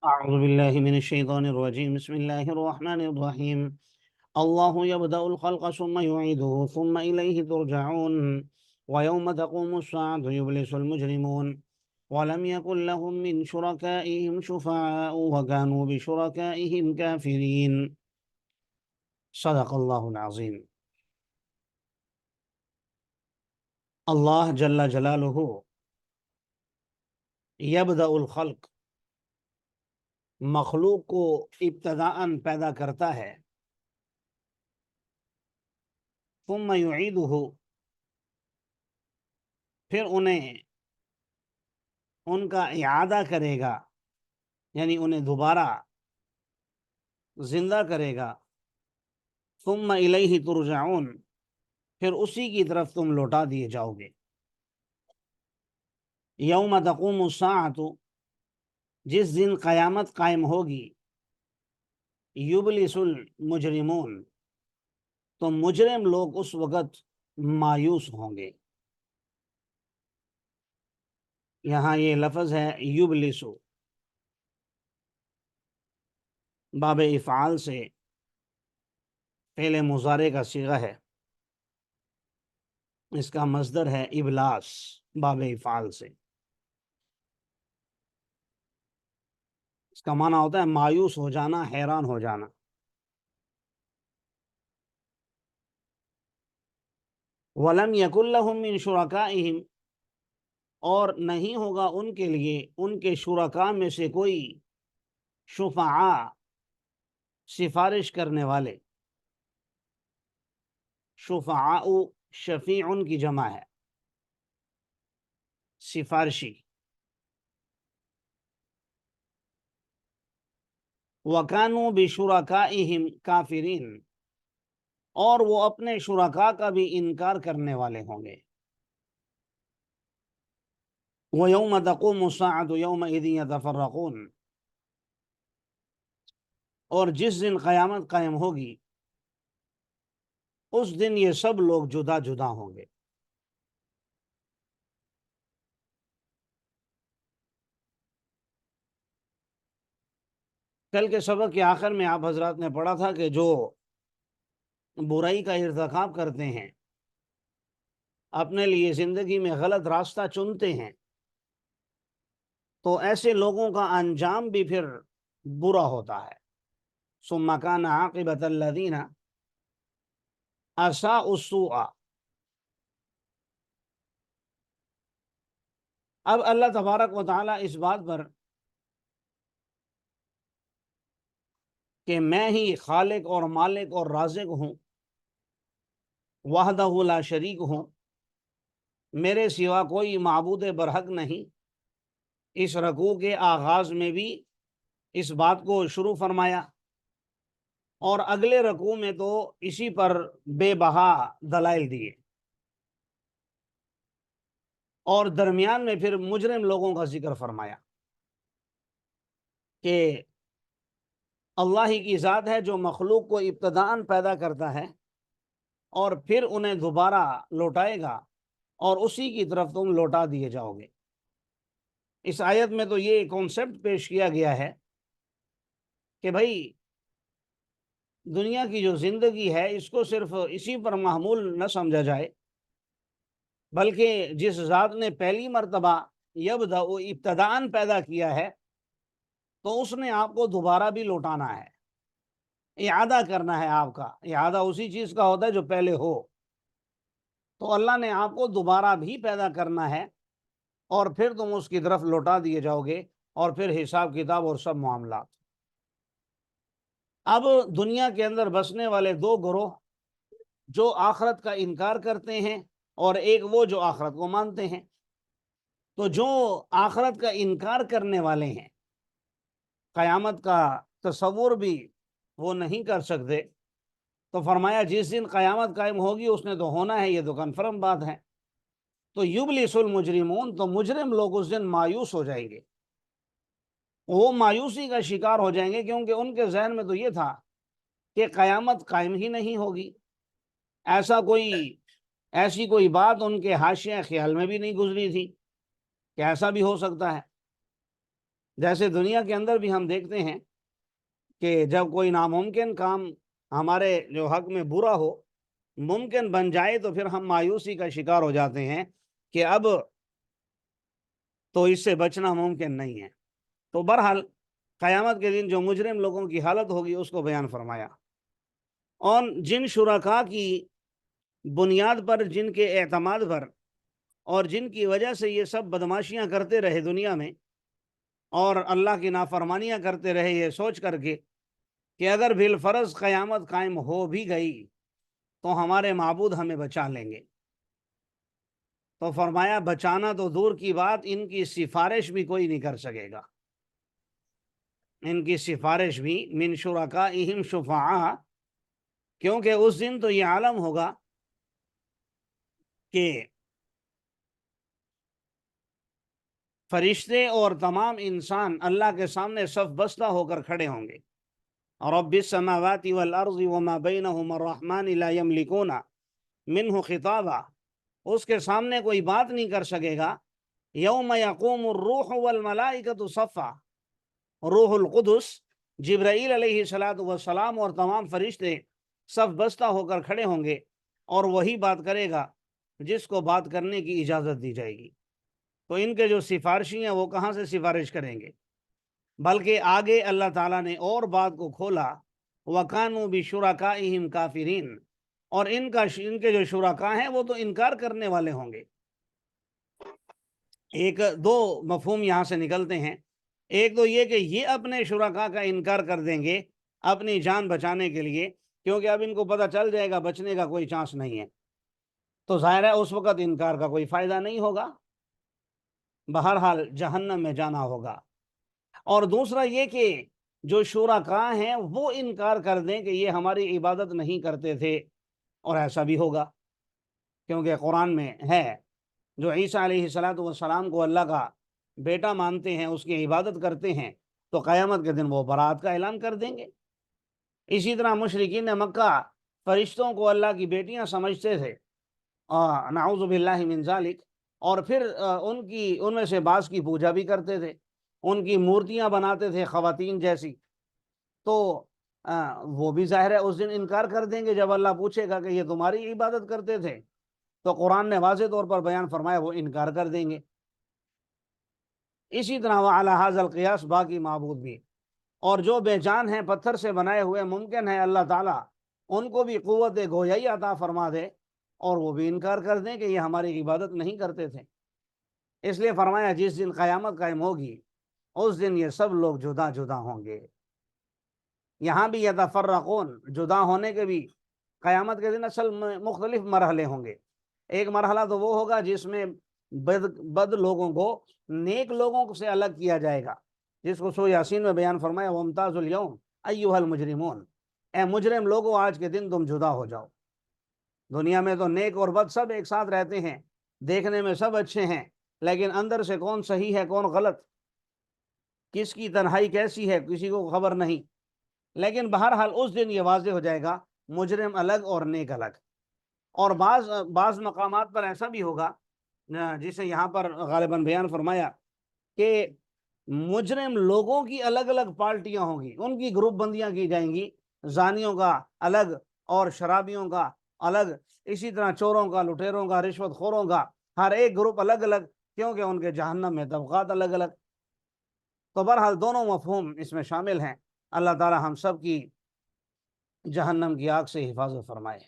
أعوذ بالله من الشيطان الرجيم. بسم الله الرحمن الرحيم. الله يبدأ الخلق ثم يعيده ثم إليه ترجعون ويوم تقوم الساعة يبلس المجرمون ولم يكن لهم من شركائهم شفعاء وكانوا بشركائهم كافرين. صدق الله العظيم. اللہ جل جلالہ یبدأ الخلق، مخلوق کو ابتداءً پیدا کرتا ہے، ثم یعیدہ، پھر انہیں ان کا اعادہ کرے گا، یعنی انہیں دوبارہ زندہ کرے گا، ثم الیہ ترجعون، پھر اسی کی طرف تم لوٹا دیے جاؤ گے۔ یوم تقوم الساعۃ، جس دن قیامت قائم ہوگی، یبلس المجرمون، تو مجرم لوگ اس وقت مایوس ہوں گے۔ یہاں یہ لفظ ہے یبلسو، باب افعال سے فعل مضارع کا صیغہ ہے، اس کا مصدر ہے ابلاس، باب افعال سے اس کا معنی ہوتا ہے مایوس ہو جانا، حیران ہو جانا۔ وَلَمْ يَكُنْ لَهُم مِّن شُرَكَائِهِمْ، اور نہیں ہوگا ان کے لیے ان کے شرکاء میں سے کوئی، شفعاء، سفارش کرنے والے، شفعاء شفیع کی جمع ہے، سفارشی۔ وَكَانُوا بِشُرَكَائِهِمْ كَافِرِينَ، اور وہ اپنے شرکاء کا بھی انکار کرنے والے ہوں گے۔ وَيَوْمَ تَقُومُ السَّاعَةُ يَوْمَئِذٍ يَتَفَرَّقُونَ، اور جس دن قیامت قائم ہوگی اس دن یہ سب لوگ جدا جدا ہوں گے۔ کل کے سبق کے آخر میں آپ حضرات نے پڑھا تھا کہ جو برائی کا ارتکاب کرتے ہیں، اپنے لیے زندگی میں غلط راستہ چنتے ہیں، تو ایسے لوگوں کا انجام بھی پھر برا ہوتا ہے۔ ثم كان عاقبة الذين اساءوا السوء، اب اللہ تبارک و تعالیٰ اس بات پر کہ میں ہی خالق اور مالک اور رازق ہوں، وحدہ لا شریک ہوں، میرے سوا کوئی معبود برحق نہیں، اس رکوع کے آغاز میں بھی اس بات کو شروع فرمایا، اور اگلے رکوع میں تو اسی پر بے بہا دلائل دیے، اور درمیان میں پھر مجرم لوگوں کا ذکر فرمایا کہ اللہ ہی کی ذات ہے جو مخلوق کو ابتداءً پیدا کرتا ہے اور پھر انہیں دوبارہ لوٹائے گا، اور اسی کی طرف تم لوٹا دیے جاؤ گے۔ اس آیت میں تو یہ کانسیپٹ پیش کیا گیا ہے کہ بھائی دنیا کی جو زندگی ہے اس کو صرف اسی پر محمول نہ سمجھا جائے، بلکہ جس ذات نے پہلی مرتبہ یبدأ ابتداءً پیدا کیا ہے تو اس نے آپ کو دوبارہ بھی لوٹانا ہے، اعادہ کرنا ہے۔ آپ کا اعادہ اسی چیز کا ہوتا ہے جو پہلے ہو، تو اللہ نے آپ کو دوبارہ بھی پیدا کرنا ہے، اور پھر تم اس کی طرف لوٹا دیے جاؤ گے، اور پھر حساب کتاب اور سب معاملات۔ اب دنیا کے اندر بسنے والے دو گروہ، جو آخرت کا انکار کرتے ہیں اور ایک وہ جو آخرت کو مانتے ہیں۔ تو جو آخرت کا انکار کرنے والے ہیں، قیامت کا تصور بھی وہ نہیں کر سکتے، تو فرمایا جس دن قیامت قائم ہوگی اس نے تو ہونا ہے، یہ تو کنفرم بات ہے۔ تو یبلس المجرمون، تو مجرم لوگ اس دن مایوس ہو جائیں گے، وہ مایوسی کا شکار ہو جائیں گے، کیونکہ ان کے ذہن میں تو یہ تھا کہ قیامت قائم ہی نہیں ہوگی، ایسی کوئی بات ان کے حاشیہ خیال میں بھی نہیں گزری تھی کہ ایسا بھی ہو سکتا ہے۔ جیسے دنیا کے اندر بھی ہم دیکھتے ہیں کہ جب کوئی ناممکن کام ہمارے جو حق میں برا ہو ممکن بن جائے تو پھر ہم مایوسی کا شکار ہو جاتے ہیں کہ اب تو اس سے بچنا ممکن نہیں ہے۔ تو بہرحال قیامت کے دن جو مجرم لوگوں کی حالت ہوگی اس کو بیان فرمایا، اور جن شرکاء کی بنیاد پر، جن کے اعتماد پر اور جن کی وجہ سے یہ سب بدماشیاں کرتے رہے دنیا میں اور اللہ کی نافرمانیاں کرتے رہے، یہ سوچ کر کے کہ اگر بالفرض قیامت قائم ہو بھی گئی تو ہمارے معبود ہمیں بچا لیں گے، تو فرمایا بچانا تو دور کی بات، ان کی سفارش بھی کوئی نہیں کر سکے گا، ان کی سفارش بھی من شرکائہم شفعاء، کیونکہ اس دن تو یہ عالم ہوگا کہ فرشتے اور تمام انسان اللہ کے سامنے صف بستہ ہو کر کھڑے ہوں گے، رب السماوات والارض وما بینہما الرحمن لا یملکون منہ خطابا، اس کے سامنے کوئی بات نہیں کر سکے گا۔ یوم یقوم الروح والملائکۃ صفا، روح القدس جبرائیل علیہ السلام اور تمام فرشتے صف بستہ ہو کر کھڑے ہوں گے، اور وہی بات کرے گا جس کو بات کرنے کی اجازت دی جائے گی۔ تو ان کے جو سفارشی ہیں وہ کہاں سے سفارش کریں گے؟ بلکہ آگے اللہ تعالیٰ نے اور بات کو کھولا، وَكَانُوا بِشُرَكَائِهِمْ كَافِرِينَ، اور ان کے جو شرکاء ہیں وہ تو انکار کرنے والے ہوں گے۔ ایک دو مفہوم یہاں سے نکلتے ہیں، ایک تو یہ کہ یہ اپنے شرکاء کا انکار کر دیں گے اپنی جان بچانے کے لیے، کیونکہ اب ان کو پتہ چل جائے گا بچنے کا کوئی چانس نہیں ہے، تو ظاہر ہے اس وقت انکار کا کوئی فائدہ نہیں ہوگا، بہرحال جہنم میں جانا ہوگا۔ اور دوسرا یہ کہ جو شرکاء ہیں وہ انکار کر دیں کہ یہ ہماری عبادت نہیں کرتے تھے، اور ایسا بھی ہوگا کیونکہ قرآن میں ہے جو عیسیٰ علیہ السلام کو اللہ کا بیٹا مانتے ہیں، اس کی عبادت کرتے ہیں، تو قیامت کے دن وہ برات کا اعلان کر دیں گے۔ اسی طرح مشرکین مکہ فرشتوں کو اللہ کی بیٹیاں سمجھتے تھے، نعوذ باللہ من ذالک، اور پھر ان میں سے بعض کی پوجا بھی کرتے تھے، ان کی مورتیاں بناتے تھے خواتین جیسی، تو وہ بھی ظاہر ہے اس دن انکار کر دیں گے جب اللہ پوچھے گا کہ یہ تمہاری عبادت کرتے تھے، تو قرآن نے واضح طور پر بیان فرمایا وہ انکار کر دیں گے۔ اسی طرح وعلی ھذا القیاس باقی معبود بھی، اور جو بے جان ہیں پتھر سے بنائے ہوئے ممکن ہے اللہ تعالیٰ ان کو بھی قوت گویائی عطا فرما دے اور وہ بھی انکار کر دیں کہ یہ ہماری عبادت نہیں کرتے تھے۔ اس لیے فرمایا جس دن قیامت قائم ہوگی اس دن یہ سب لوگ جدا جدا ہوں گے۔ یہاں بھی یتفرقون، جدا ہونے کے بھی قیامت کے دن اصل میں مختلف مرحلے ہوں گے۔ ایک مرحلہ تو وہ ہوگا جس میں بد لوگوں کو نیک لوگوں سے الگ کیا جائے گا، جس کو سورہ یاسین میں بیان فرمایا وَامْتَازُوا الْيَوْمَ أَيُّهَا الْمُجْرِمُونَ، اے مجرم لوگوں آج کے دن تم جدا ہو جاؤ۔ دنیا میں تو نیک اور بد سب ایک ساتھ رہتے ہیں، دیکھنے میں سب اچھے ہیں، لیکن اندر سے کون صحیح ہے کون غلط، کس کی تنہائی کیسی ہے کسی کو خبر نہیں۔ لیکن بہرحال اس دن یہ واضح ہو جائے گا مجرم الگ اور نیک الگ۔ اور بعض مقامات پر ایسا بھی ہوگا جسے یہاں پر غالباً بیان فرمایا کہ مجرم لوگوں کی الگ الگ پارٹیاں ہوں گی، ان کی گروپ بندیاں کی جائیں گی، زانیوں کا الگ اور شرابیوں کا الگ، اسی طرح چوروں کا، لٹیروں کا، رشوت خوروں کا، ہر ایک گروپ الگ الگ، کیونکہ ان کے جہنم میں طبقات الگ الگ۔ تو بہرحال دونوں مفہوم اس میں شامل ہیں۔ اللہ تعالی ہم سب کی جہنم کی آگ سے حفاظت فرمائے۔